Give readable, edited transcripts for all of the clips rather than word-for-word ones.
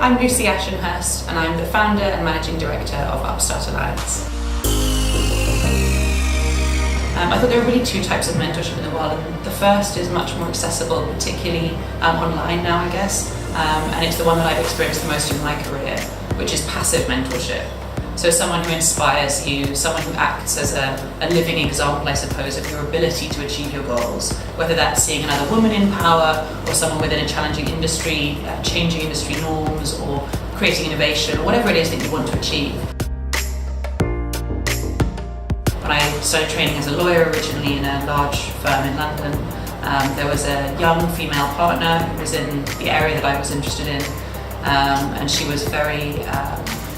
I'm Lucy Ashenhurst and I'm the founder and managing director of Upstart Alliance. I thought there are really two types of mentorship in the world, and the first is much more accessible, particularly online now, I guess, and it's the one that I've experienced the most in my career, which is passive mentorship. So someone who inspires you, someone who acts as a living example, I suppose, of your ability to achieve your goals, whether that's seeing another woman in power or someone within a challenging industry, changing industry norms or creating innovation, or whatever it is that you want to achieve. When I started training as a lawyer originally in a large firm in London, there was a young female partner who was in the area that I was interested in, and she was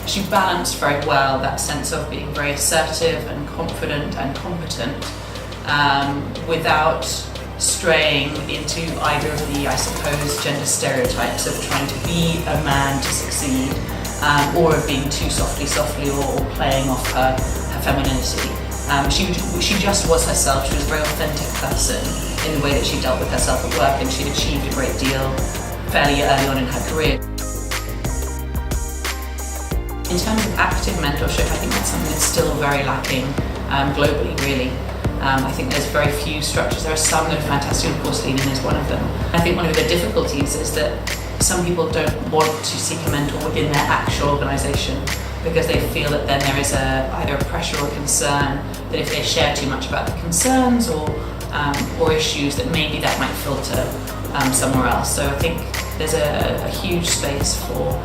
she balanced very well that sense of being very assertive and confident and competent without straying into either of the, I suppose, gender stereotypes of trying to be a man to succeed or of being too softly or playing off her femininity. She just was herself. She was a very authentic person in the way that she dealt with herself at work, and she'd achieved a great deal fairly early on in her career. In terms of active mentorship, I think that's something that's still very lacking globally, really. I think there's very few structures. There are some that are fantastic, and of course Lean-In is one of them. I think one of the difficulties is that some people don't want to seek a mentor within their actual organisation because they feel that then there is either a pressure or a concern that if they share too much about the concerns or issues, that maybe that might filter somewhere else. So I think there's a huge space for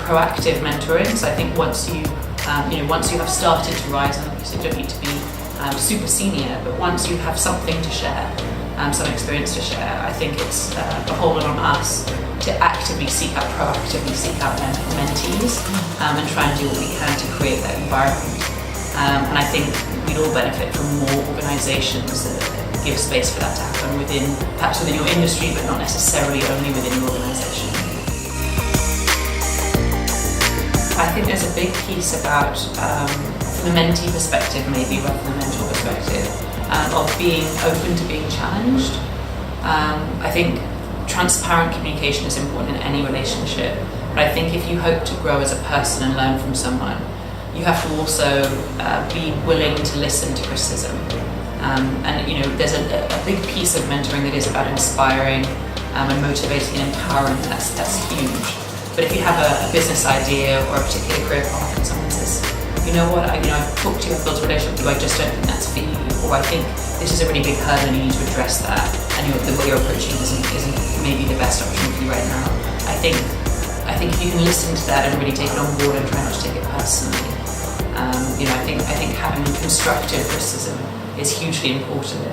proactive mentoring. So I think once you have started to rise, and you don't need to be super senior, but once you have something to share, some experience to share, I think it's beholden on us to proactively seek out mentees and try and do what we can to create that environment. And I think we'd all benefit from more organisations that give space for that to happen perhaps within your industry, but not necessarily only within your organisation. I think there's a big piece about, from the mentee perspective maybe, rather than the mentor perspective, of being open to being challenged. I think transparent communication is important in any relationship, but I think if you hope to grow as a person and learn from someone, you have to also be willing to listen to criticism. And there's a big piece of mentoring that is about inspiring and motivating and empowering. That's huge. But if you have a business idea or a particular career path and someone says, you know what, I've talked to you, I've built a relationship with you, I just don't think that's for you, or I think this is a really big hurdle and you need to address that, and the way you're approaching it isn't maybe the best option for you right now. I think if you can listen to that and really take it on board and try not to take it personally, I think having constructive criticism is hugely important.